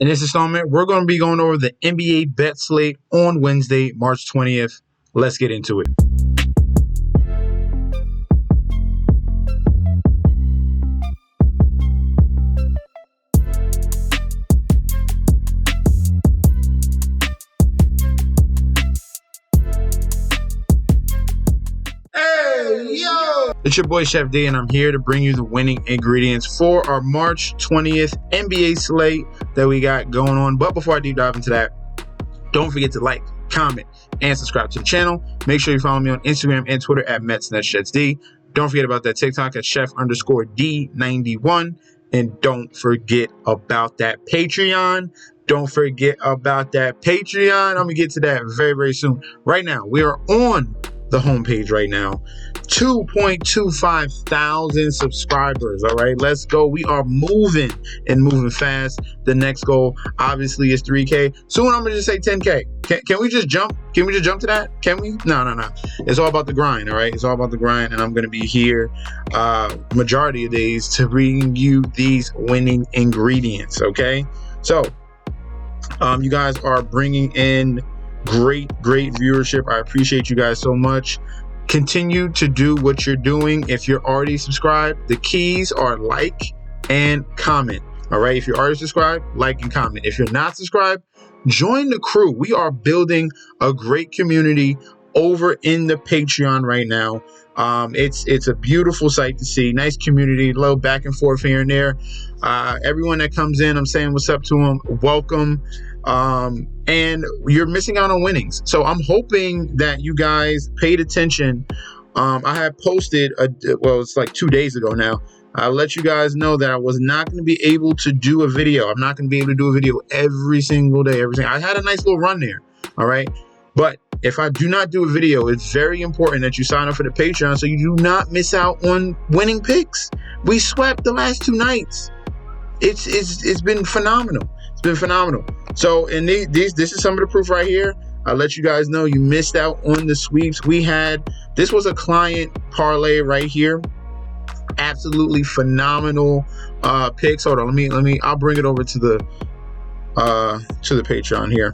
In this installment, we're going to be going over the NBA bet slate on Wednesday, March 20th. Let's get into it. It's your boy Chef D, and I'm here to bring you the winning ingredients for our March 20th NBA slate that we got going on. But before I deep dive into that, don't forget to like, comment, and subscribe to the channel. Make sure you follow me on Instagram and Twitter at MetsNetShetsD. Don't forget about that TikTok at Chef_D91. And don't forget about that Patreon. I'm going to get to that very, very soon. Right now, we are on the homepage right now. 2.25 thousand subscribers. All right, let's go. We are moving fast. The next goal obviously is 3K. Soon I'm gonna just say 10K. Can we just jump? Can we just jump to that? Can we? No. It's all about the grind. All right, it's all about the grind, and I'm gonna be here majority of days to bring you these winning ingredients. Okay, so you guys are bringing in great viewership. I appreciate you guys so much. Continue to do what you're doing. If you're already subscribed, the keys are like and comment. All right, if you're already subscribed, like and comment. If you're not subscribed, join the crew. We are building a great community over in the Patreon right now. It's a beautiful sight to see. Nice community, a little back and forth here and there. Everyone that comes in, I'm saying what's up to them. Welcome. And you're missing out on winnings. So I'm hoping that you guys paid attention. I had posted, it's like 2 days ago now. I let you guys know that I was not going to be able to do a video. I'm not going to be able to do a video every single day. I had a nice little run there. All right. But if I do not do a video, it's very important that you sign up for the Patreon so you do not miss out on winning picks. We swept the last 2 nights. It's been phenomenal. It's been phenomenal. So, and this is some of the proof right here. I'll let you guys know you missed out on the sweeps. This was a client parlay right here. Absolutely phenomenal picks. Hold on, let me I'll bring it over to the Patreon here.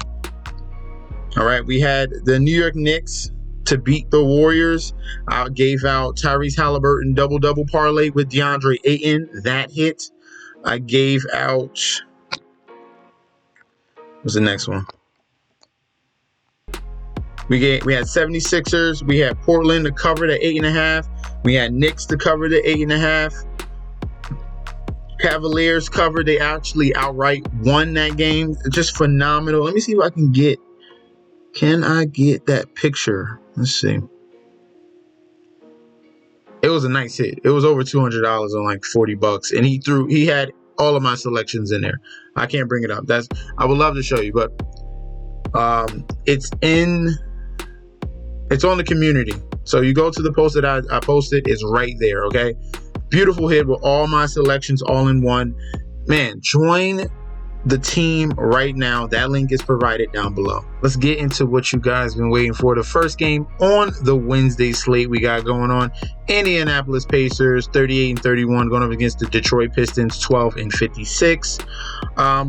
All right, we had the New York Knicks to beat the Warriors. I gave out Tyrese Halliburton double parlay with DeAndre Ayton. That hit. I gave out, what's the next one? We had 76ers. We had Portland to cover the 8.5. We had Knicks to cover the 8.5. Cavaliers covered. They actually outright won that game. Just phenomenal. Let me see if I can get that picture? Let's see. It was a nice hit. It was over $200 on like $40, and he had all of my selections in there. I can't bring it up. I would love to show you, but it's on the community. So you go to the post that I posted. It's right there. Okay, beautiful hit with all my selections all in one. Man, join the team right now. That link is provided down below. Let's get into what you guys been waiting for. The first game on the Wednesday slate we got going on. Indianapolis Pacers 38-31 going up against the Detroit Pistons 12-56.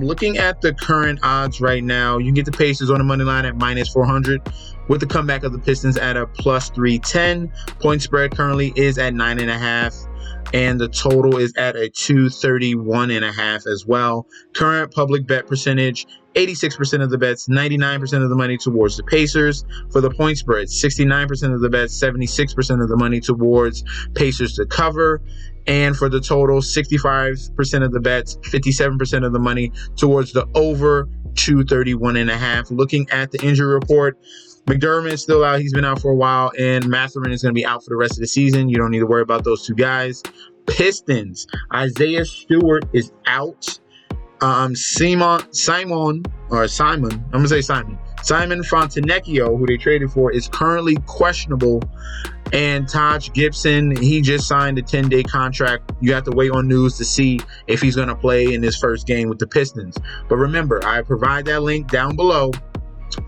Looking at the current odds right now, you can get the Pacers on the money line at -400 with the comeback of the Pistons at a +310. Point spread currently is at 9.5. And the total is at a 231.5 as well. Current public bet percentage, 86% of the bets, 99% of the money towards the Pacers. For the point spread, 69% of the bets, 76% of the money towards Pacers to cover. And for the total, 65% of the bets, 57% of the money towards the over 231.5. Looking at the injury report, McDermott is still out. He's been out for a while. And Mathurin is going to be out for the rest of the season. You don't need to worry about those two guys. Pistons, Isaiah Stewart is out. Simon Fontenecchio, who they traded for, is currently questionable. And Taj Gibson, he just signed a 10-day contract. You have to wait on news to see if he's going to play in his first game with the Pistons. But remember, I provide that link down below.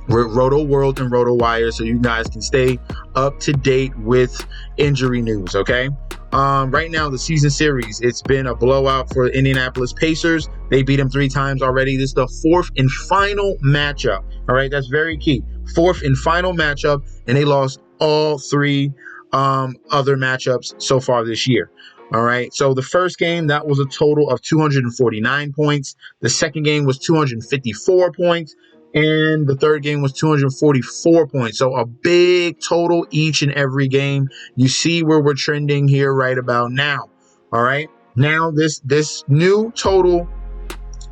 Roto World and Roto Wire, so you guys can stay up to date with injury news. Okay. Right now, the season series, it's been a blowout for the Indianapolis Pacers. They beat them 3 times already. This is the 4th and final matchup. All right, that's very key. 4th and final matchup, and they lost all 3 other matchups so far this year. All right, so the first game, that was a total of 249 points. The second game was 254 points. And the third game was 244 points. So a big total each and every game. You see where we're trending here right about now. All right. Now this new total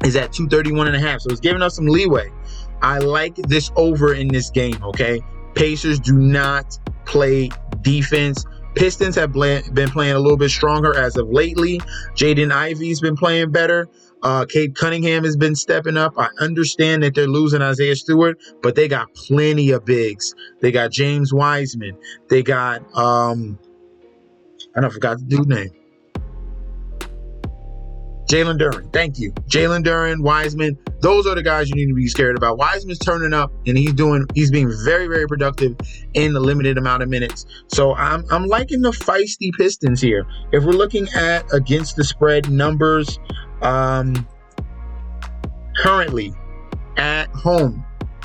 is at 231.5. So it's giving us some leeway. I like this over in this game. Okay. Pacers do not play defense. Pistons have been playing a little bit stronger as of lately. Jaden Ivey's been playing better. Cade Cunningham has been stepping up. I understand that they're losing Isaiah Stewart, but they got plenty of bigs. They got James Wiseman. They got I forgot the dude's name. Jalen Duren. Thank you. Jalen Duren, Wiseman. Those are the guys you need to be scared about. Wiseman's turning up, and he's being very, very productive in the limited amount of minutes. So I'm liking the feisty Pistons here. If we're looking at against the spread numbers, currently at home,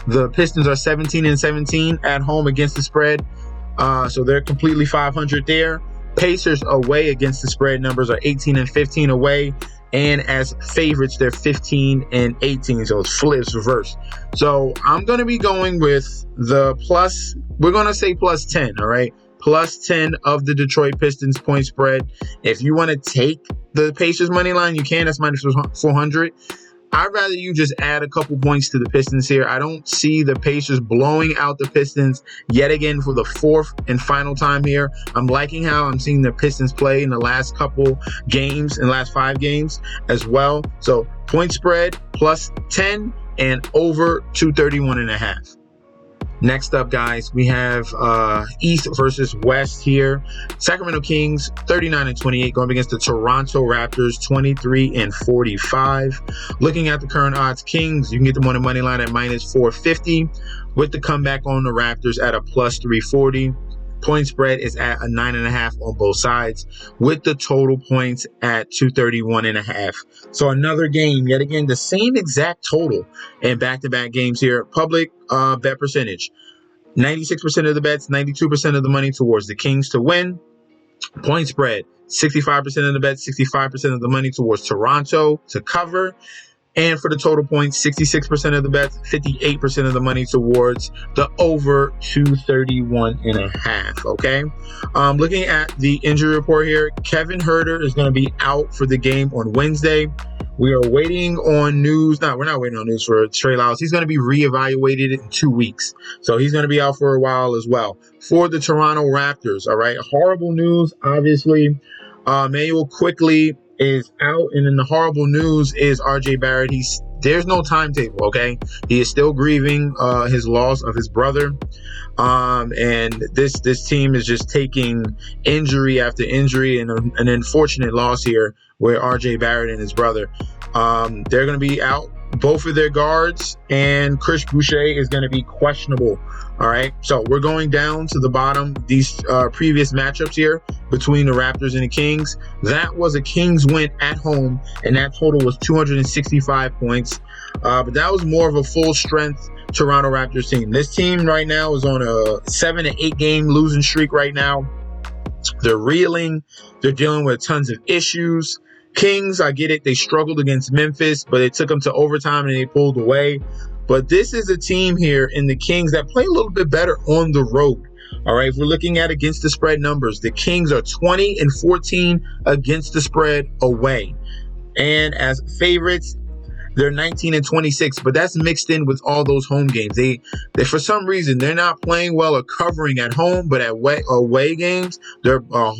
the Pistons are 17-17 at home against the spread. So they're completely 500 there. Pacers away against the spread numbers are 18-15 away. And as favorites, they're 15-18. So it's reversed. So I'm going to be going with the plus. We're going to say plus 10. All right. Plus 10 of the Detroit Pistons point spread. If you want to take the Pacers money line, you can. That's minus 400. I'd rather you just add a couple points to the Pistons here. I don't see the Pacers blowing out the Pistons yet again for the 4th and final time here. I'm liking how I'm seeing the Pistons play in the last couple games, in the last 5 games as well. So point spread plus 10 and over 231.5. Next up, guys, we have East versus West here. Sacramento Kings 39-28 going against the Toronto Raptors 23-45. Looking at the current odds, Kings, you can get them on the money line at minus 450 with the comeback on the Raptors at a plus 340. Point spread is at a 9.5 on both sides with the total points at 231.5. So another game, yet again, the same exact total in back-to-back games here. Public bet percentage, 96% of the bets, 92% of the money towards the Kings to win. Point spread, 65% of the bets, 65% of the money towards Toronto to cover. And for the total points, 66% of the bets, 58% of the money towards the over 231.5. Okay. Looking at the injury report here, Kevin Huerter is going to be out for the game on Wednesday. We are waiting on news. No, we're not waiting on news for Trey Lyles. He's going to be reevaluated in 2 weeks. So he's going to be out for a while as well. For the Toronto Raptors, all right, horrible news, obviously. Manuel Quickley is out, and then the horrible news is RJ Barrett. There's no timetable, okay? He is still grieving his loss of his brother. And this team is just taking injury after injury, and an unfortunate loss here where RJ Barrett and his brother, they're going to be out, both of their guards, and Chris Boucher is going to be questionable. All right, so we're going down to the bottom. These previous matchups here between the Raptors and the Kings, that was a Kings win at home, and that total was 265 points. But that was more of a full strength Toronto Raptors team. This team right now is on a 7 to 8 game losing streak right now. They're reeling. They're dealing with tons of issues. Kings, I get it. They struggled against Memphis, but it took them to overtime and they pulled away. But this is a team here in the Kings that play a little bit better on the road. All right, if we're looking at against the spread numbers, the Kings are 20-14 against the spread away. And as favorites, they're 19-26, but that's mixed in with all those home games. They for some reason, they're not playing well or covering at home, but at away games, they're a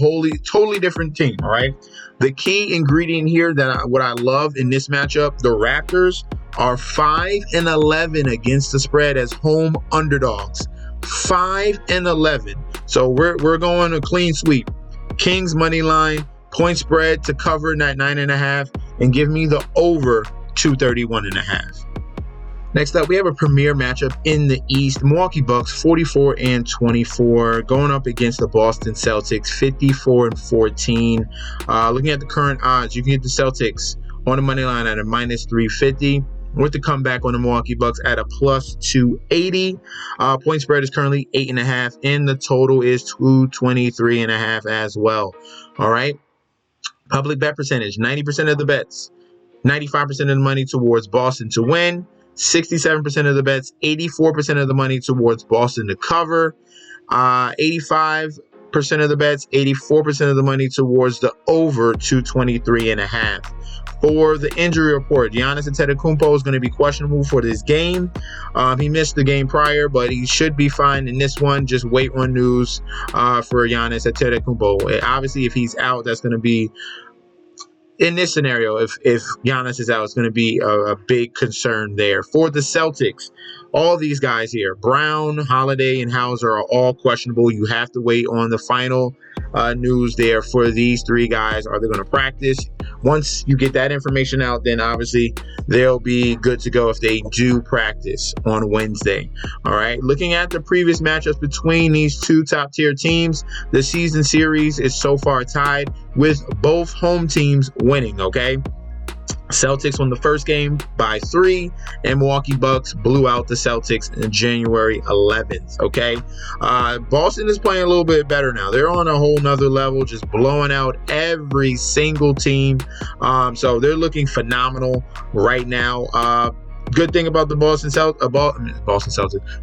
totally different team, all right? The key ingredient here what I love in this matchup, the Raptors are 5-11 against the spread as home underdogs. 5-11. So we're going a clean sweep. Kings money line, point spread to cover that 9.5, and give me the over 231.5. Next up, we have a premier matchup in the East. Milwaukee Bucks 44-24 going up against the Boston Celtics 54-14. Looking at the current odds, you can get the Celtics on the money line at a -350. With the comeback on the Milwaukee Bucks at a +280. Point spread is currently 8.5, and the total is 223.5 as well. All right. Public bet percentage, 90% of the bets, 95% of the money towards Boston to win, 67% of the bets, 84% of the money towards Boston to cover, 85% of the bets, 84% of the money towards the over 223.5. For the injury report, Giannis Antetokounmpo is going to be questionable for this game. He missed the game prior, but he should be fine in this one. Just wait on news for Giannis Antetokounmpo. Obviously, if he's out, that's going to be, in this scenario, if Giannis is out, it's going to be a big concern there. For the Celtics, all these guys here, Brown, Holiday, and Hauser, are all questionable. You have to wait on the final news there for these three guys. Are they going to practice? Once you get that information out, then obviously they'll be good to go if they do practice on Wednesday. All right. Looking at the previous matchups between these two top-tier teams, the season series is so far tied with both home teams winning, okay? Celtics won the first game by 3, and Milwaukee Bucks blew out the Celtics on January 11th, okay? Boston is playing a little bit better now. They're on a whole nother level, just blowing out every single team. So they're looking phenomenal right now. Good thing about the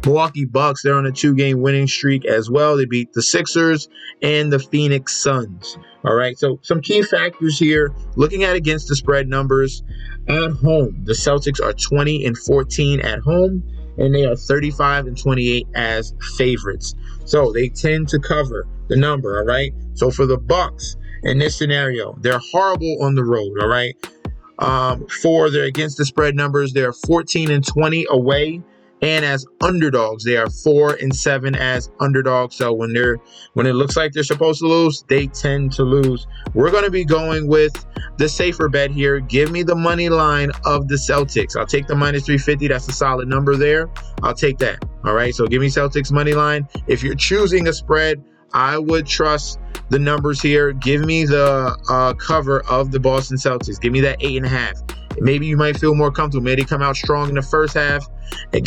Milwaukee Bucks, they're on a 2-game winning streak as well. They beat the Sixers and the Phoenix Suns. All right, so some key factors here. Looking at against the spread numbers at home, the Celtics are 20-14 at home, and they are 35-28 as favorites. So they tend to cover the number. All right. So for the Bucks in this scenario, they're horrible on the road. All right. For their against the spread numbers, they're 14-20 away, and as underdogs, they are 4-7 as underdogs. So when it looks like they're supposed to lose, they tend to lose. We're going to be going with the safer bet here. Give me the money line of the Celtics. I'll take the -350. That's a solid number there. I'll take that. All right. So give me Celtics money line. If you're choosing a spread, I would trust the numbers here. Give me the cover of the Boston Celtics. Give me that 8.5. Maybe you might feel more comfortable. Maybe come out strong in the first half and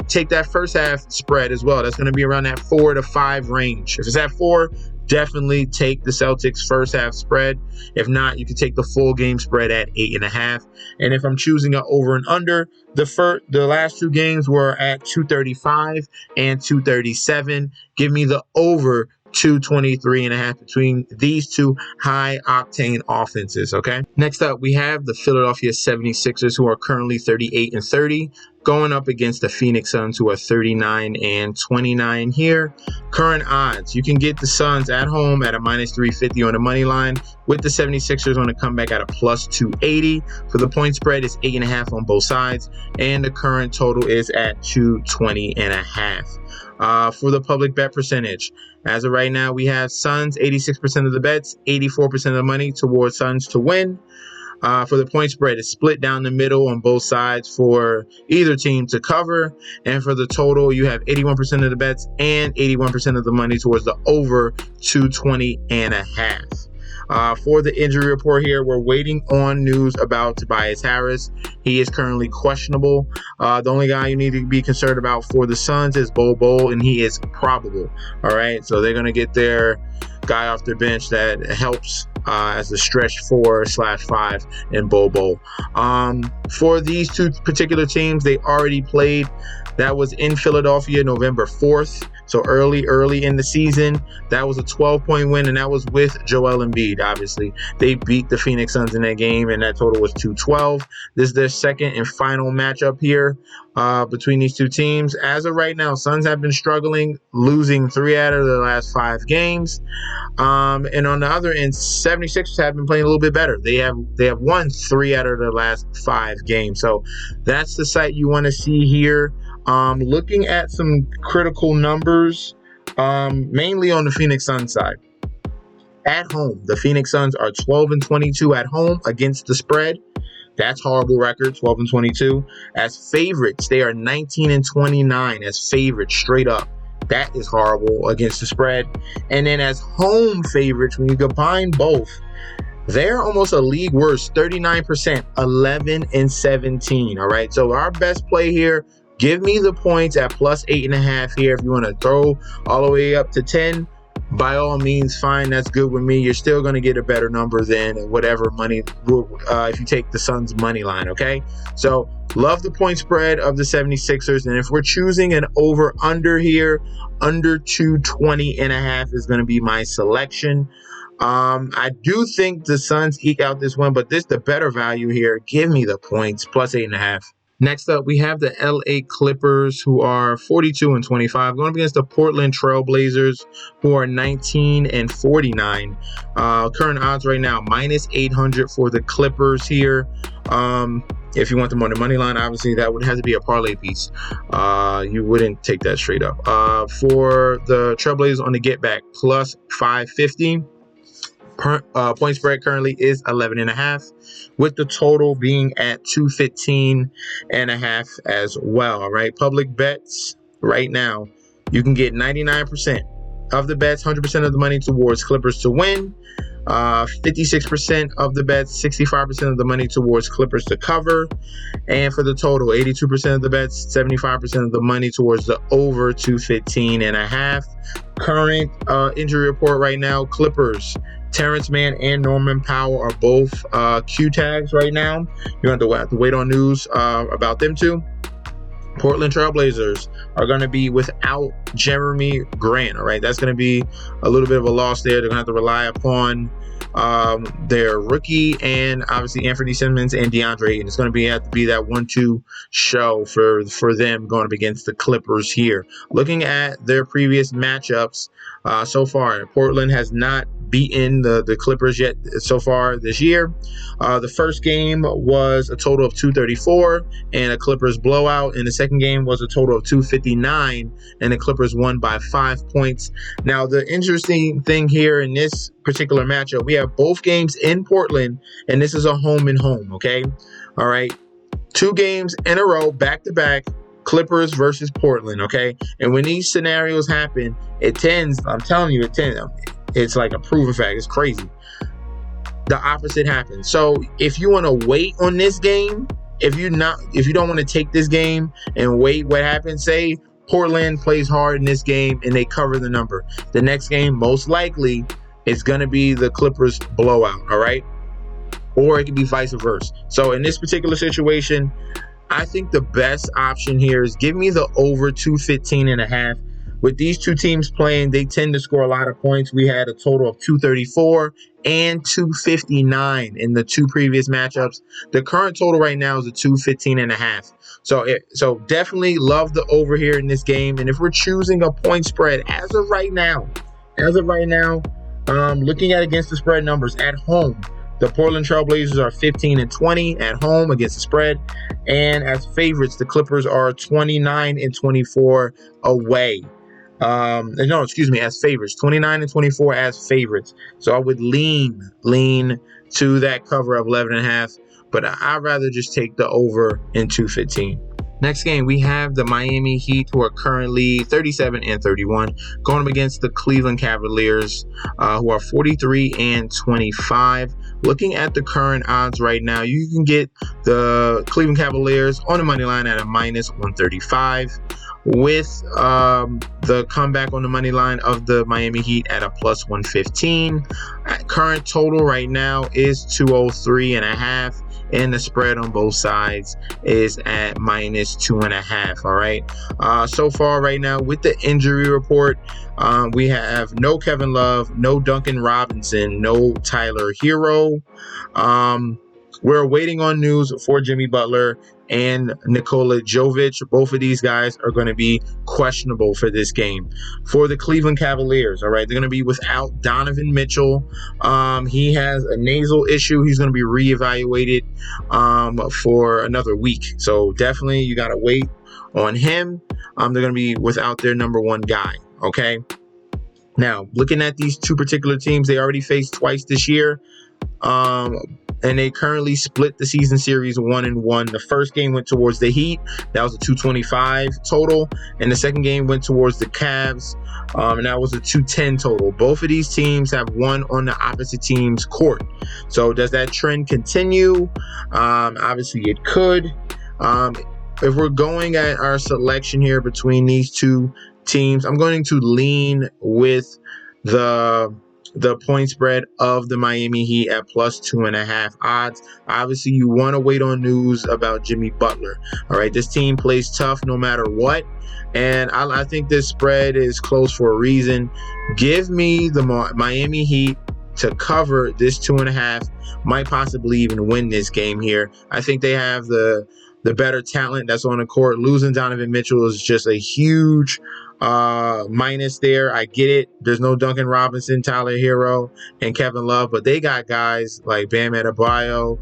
take that first half spread as well. That's going to be around that 4 to 5 range. If it's at 4, definitely take the Celtics first half spread. If not, you can take the full game spread at 8.5. And if I'm choosing an over and under, the last 2 games were at 235 and 237. Give me the over 223.5 between these two high octane offenses. Okay. Next up, we have the Philadelphia 76ers, who are currently 38-30, going up against the Phoenix Suns, who are 39-29 here. Current odds, you can get the Suns at home at a -350 on the money line, with the 76ers on the comeback at a +280. For the point spread, it's 8.5 on both sides, and the current total is at 220.5. For the public bet percentage, as of right now, we have Suns 86% of the bets, 84% of the money towards Suns to win. For the point spread, it's split down the middle on both sides for either team to cover. And for the total, you have 81% of the bets and 81% of the money towards the over 220.5. For the injury report here, we're waiting on news about Tobias Harris. He is currently questionable. The only guy you need to be concerned about for the Suns is Bol Bol, and he is probable. All right, so they're going to get their guy off their bench that helps as the stretch 4/5 in Bol Bol. For these two particular teams, they already played. That was in Philadelphia, November 4th. So early in the season, that was a 12-point win, and that was with Joel Embiid, obviously. They beat the Phoenix Suns in that game, and that total was 212. This is their second and final matchup here between these two teams. As of right now, Suns have been struggling, losing 3 out of the last 5 games. And on the other end, 76ers have been playing a little bit better. They have won 3 out of the last 5 games. So that's the site you want to see here. Looking at some critical numbers, mainly on the Phoenix Suns side. At home, the Phoenix Suns are 12-22 at home against the spread. That's horrible record, 12-22. As favorites, they are 19-29 as favorites straight up. That is horrible against the spread. And then as home favorites, when you combine both, they're almost a league worse, 39%, 11-17. All right. So our best play here, give me the points at plus 8.5 here. If you want to throw all the way up to 10, by all means, fine. That's good with me. You're still going to get a better number than whatever money if you take the Suns money line. Okay. So love the point spread of the 76ers. And if we're choosing an over under here, under 220.5 is going to be my selection. I do think the Suns eke out this one, but this the better value here. Give me the points, plus 8.5. Next up, we have the LA Clippers, who are 42-25, going up against the Portland Trail Blazers, who are 19-49. Current odds right now, minus 800 for the Clippers here. If you want them on the money line, obviously that would have to be a parlay piece. You wouldn't take that straight up. For the Trailblazers on the get back, plus 550. Point spread currently is 11.5, with the total being at 215.5 as well. All right, public bets right now, you can get 99% of the bets, 100% of the money towards Clippers to win. 56% of the bets, 65% of the money towards Clippers to cover. And for the total, 82% of the bets, 75% of the money towards the over 215.5. Current injury report right now, Clippers, Terrence Mann and Norman Powell are both Q tags right now. You're going to have to wait on news about them too. Portland Trailblazers are going to be without Jeremy Grant. All right, that's going to be a little bit of a loss there. They're going to have to rely upon their rookie and obviously Anthony Simmons and DeAndre Ayton. It's going to have to be that 1-2 show for them going up against the Clippers here. Looking at their previous matchups so far, Portland has not beaten the Clippers yet so far this year. The first game was a total of 234 and a Clippers blowout, and the second game was a total of 259 and the Clippers won by 5 points. Now, the interesting thing here in this particular matchup, we have both games in Portland, and this is a home and home. Okay, all right, 2 games in a row, back to back, Clippers versus Portland. Okay, and when these scenarios happen, it tends, I'm telling you, it's like a proven fact. It's crazy. The opposite happens. So if you want to wait on this game, if you don't want to take this game and wait what happens, say Portland plays hard in this game and they cover the number. The next game, most likely, is going to be the Clippers blowout. All right. Or it could be vice versa. So in this particular situation, I think the best option here is give me the over 215.5. With these two teams playing, they tend to score a lot of points. We had a total of 234 and 259 in the 2 previous matchups. The current total right now is a 215.5. So definitely love the over here in this game. And if we're choosing a point spread as of right now, looking at against the spread numbers at home, the Portland Trailblazers are 15-20 at home against the spread. And as favorites, the Clippers are 29-24 away. As favorites, 29-24 as favorites. So I would lean to that cover of 11.5, but I'd rather just take the over in 215. Next game, we have the Miami Heat, who are currently 37-31, going up against the Cleveland Cavaliers, who are 43-25. Looking at the current odds right now, you can get the Cleveland Cavaliers on the money line at a minus 135. With the comeback on the money line of the Miami Heat at a plus 115. Current total right now is 203.5, and the spread on both sides is at minus 2.5. All right. So far right now with the injury report, we have no Kevin Love, no Duncan Robinson, no Tyler Hero. We're waiting on news for Jimmy Butler and Nikola Jovic. Both of these guys are going to be questionable for this game. For the Cleveland Cavaliers, all right, they're going to be without Donovan Mitchell. He has a nasal issue. He's going to be reevaluated for another week. So definitely you got to wait on him. They're going to be without their number one guy, okay? Now, looking at these two particular teams, they already faced twice this year. and they currently split the season series 1-1. The first game went towards the Heat. That was a 225 total. And the second game went towards the Cavs. And that was a 210 total. Both of these teams have won on the opposite team's court. So does that trend continue? Obviously it could. If we're going at our selection here between these two teams, I'm going to lean with the point spread of the Miami Heat at +2.5 odds. Obviously, you want to wait on news about Jimmy Butler. All right, this team plays tough no matter what, and I think this spread is close for a reason. Give me the Miami Heat to cover this 2.5. Might possibly even win this game here. I think they have the better talent that's on the court. Losing Donovan Mitchell is just a huge minus there. I get it. There's no Duncan Robinson, Tyler Hero, and Kevin Love, but they got guys like Bam Adebayo,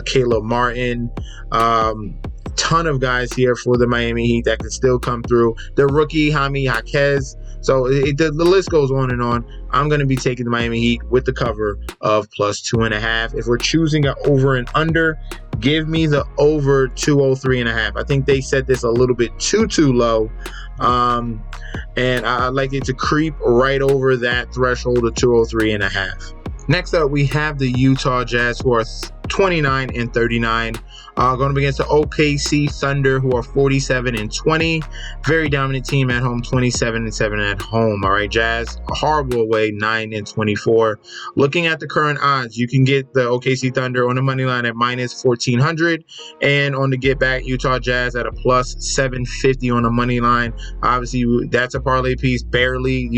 Caleb Martin, ton of guys here for the Miami Heat that can still come through. The rookie, Jaime Jaquez. So the list goes on and on. I'm going to be taking the Miami Heat with the cover of +2.5. If we're choosing an over and under, give me the over 203.5. I think they set this a little bit too low. And I'd like it to creep right over that threshold of 203.5. Next up, we have the Utah Jazz, who are 29-39. Going up against the OKC Thunder, who are 47-20. Very dominant team at home, 27-7 at home. All right, Jazz, horrible away, 9-24. Looking at the current odds, you can get the OKC Thunder on the money line at -1400, and on the get back, Utah Jazz at a +750 on the money line. Obviously, that's a parlay piece. Barely.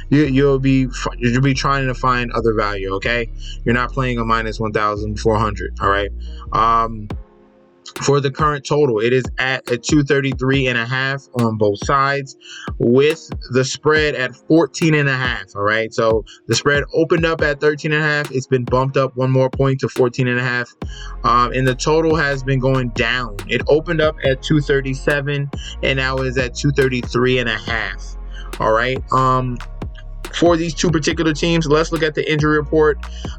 You'll be trying to find other value. Okay, you're not playing a -1400. All right. For the current total, it is at a 233.5 on both sides, with the spread at 14.5. All right, so the spread opened up at 13.5. It's been bumped up one more point to 14.5, and the total has been going down. It opened up at 237 and now is at 233.5. All right. For these two particular teams, let's look at the injury report.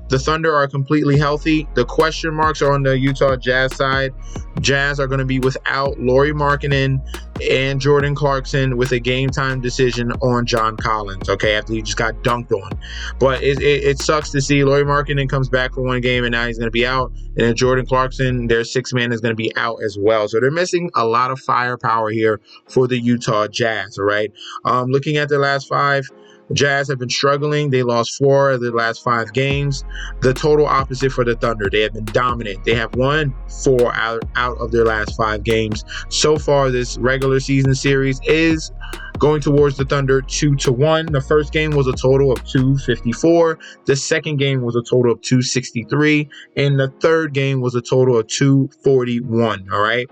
The Thunder are completely healthy. The question marks are on the Utah Jazz side. Jazz are going to be without Lauri Markkanen and Jordan Clarkson, with a game time decision on John Collins, okay, after he just got dunked on. But it sucks to see Lauri Markkanen comes back for one game and now he's going to be out. And then Jordan Clarkson, their sixth man, is going to be out as well. So they're missing a lot of firepower here for the Utah Jazz, all right? Looking at their last five, Jazz have been struggling. They lost 4 of their last 5 games. The total opposite for the Thunder. They have been dominant. They have won 4 out of their last 5 games. So far, this regular season series is going towards the Thunder 2-1. The first game was a total of 254. The second game was a total of 263. And the third game was a total of 241. All right.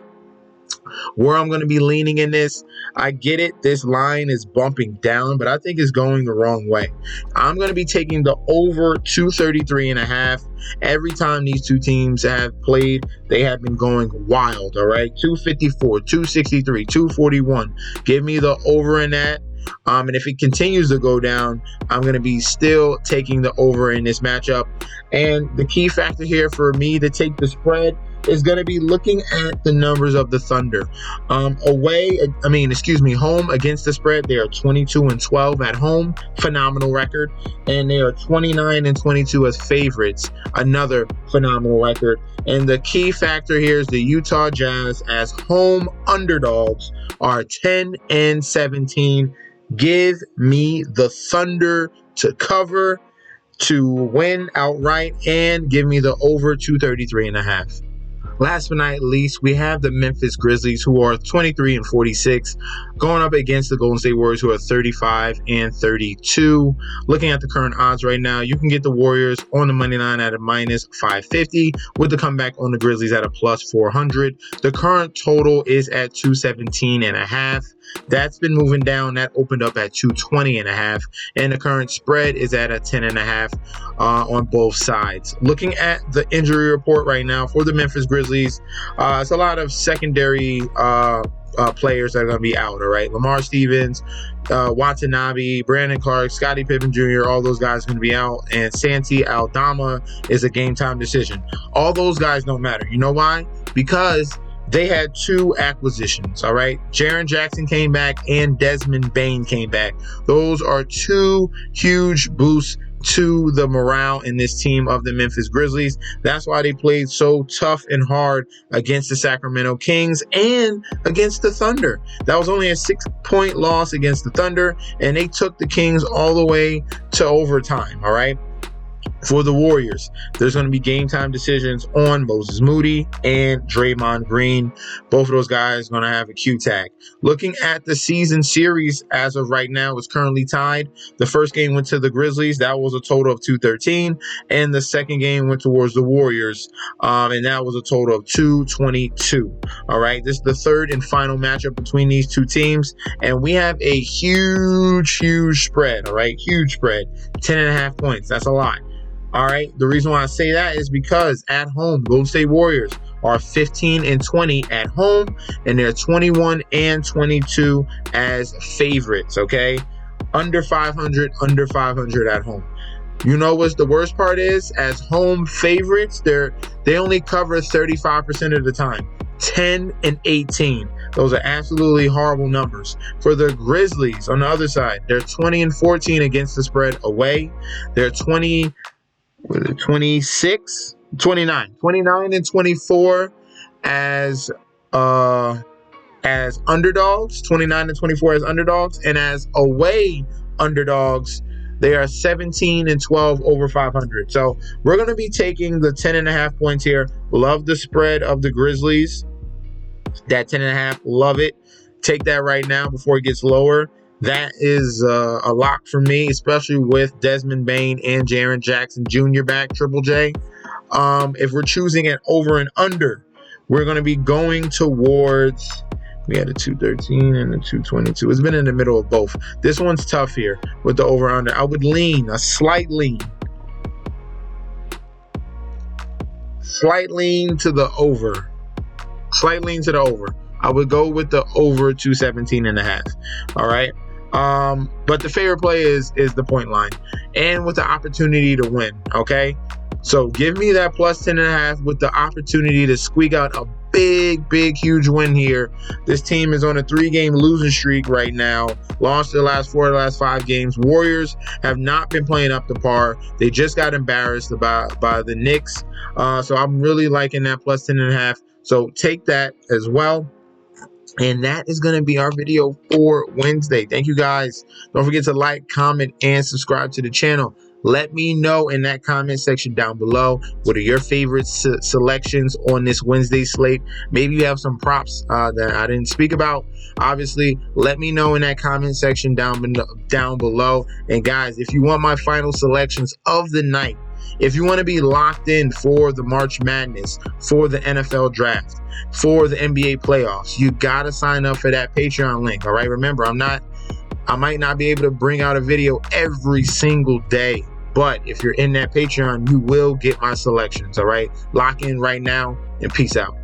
Where I'm going to be leaning in this, I get it, this line is bumping down, but I think it's going the wrong way. I'm going to be taking the over 233.5. Every time these two teams have played, they have been going wild, all right? 254, 263, 241. Give me the over in that. And if it continues to go down, I'm going to be still taking the over in this matchup. And the key factor here for me to take the spread is going to be looking at the numbers of the Thunder. Home against the spread, they are 22-12 at home, phenomenal record, and they are 29-22 as favorites, another phenomenal record. And the key factor here is the Utah Jazz as home underdogs are 10-17. Give me the Thunder to cover, to win outright, and give me the over 233.5. Last but not least, we have the Memphis Grizzlies, who are 23-46, going up against the Golden State Warriors, who are 35-32. Looking at the current odds right now, you can get the Warriors on the money line at a -550, with the comeback on the Grizzlies at a +400. The current total is at 217.5. That's been moving down. That opened up at 220.5, and the current spread is at a 10.5 on both sides. Looking at the injury report right now for the Memphis Grizzlies, it's a lot of secondary players that are going to be out. All right, Lamar Stevens, Watanabe, Brandon Clark, Scottie Pippen Jr., all those guys are going to be out, and Santi Aldama is a game time decision. All those guys don't matter. You know why? Because they had 2 acquisitions, all right? Jaren Jackson came back and Desmond Bane came back. Those are 2 huge boosts to the morale in this team of the Memphis Grizzlies. That's why they played so tough and hard against the Sacramento Kings and against the Thunder. That was only a 6-point loss against the Thunder, and they took the Kings all the way to overtime, all right? For the Warriors, there's going to be game time decisions on Moses Moody and Draymond Green. Both of those guys are going to have a Q tag. Looking at the season series as of right now, it's currently tied. The first game went to the Grizzlies. That was a total of 213. And the second game went towards the Warriors. And that was a total of 222. All right. This is the third and final matchup between these 2 teams. And we have a huge spread. All right. Huge spread. 10.5 points. That's a lot. All right. The reason why I say that is because at home, Golden State Warriors are 15-20 at home, and they're 21-22 as favorites. Okay. Under 500 at home. You know what's the worst part is? As home favorites, they only cover 35% of the time. 10-18. Those are absolutely horrible numbers. For the Grizzlies, on the other side, they're 20-14 against the spread away. They're 29-24 as underdogs, 29-24 as underdogs, and as away underdogs, they are 17-12 over 500. So we're going to be taking the 10.5 points here. Love the spread of the Grizzlies. That 10.5, love it. Take that right now before it gets lower. That is a lock for me, especially with Desmond Bane and Jaren Jackson Jr. back, Triple J. If we're choosing an over and under, we're going to be going towards, we had a 213 and a 222. It's been in the middle of both. This one's tough here with the over under. I would lean, a slight lean to the over. Slight lean to the over. I would go with the over 217.5. All right. But the favorite play is the point line and with the opportunity to win. Okay. So give me that plus 10.5 with the opportunity to squeak out a big, huge win here. This team is on a 3-game losing streak right now. Lost their last 4 of the last 5 games. Warriors have not been playing up to par. They just got embarrassed by the Knicks. So I'm really liking that plus 10.5. So take that as well. And that is going to be our video for Wednesday. Thank you guys. Don't forget to like, comment, and subscribe to the channel. Let me know in that comment section down below what are your favorite selections on this Wednesday slate. Maybe you have some props that I didn't speak about. Obviously, let me know in that comment section down below. And guys, if you want my final selections of the night, if you want to be locked in for the March Madness, for the NFL Draft, for the NBA playoffs, you got to sign up for that Patreon link. All right. Remember, I might not be able to bring out a video every single day, but if you're in that Patreon, you will get my selections. All right. Lock in right now and peace out.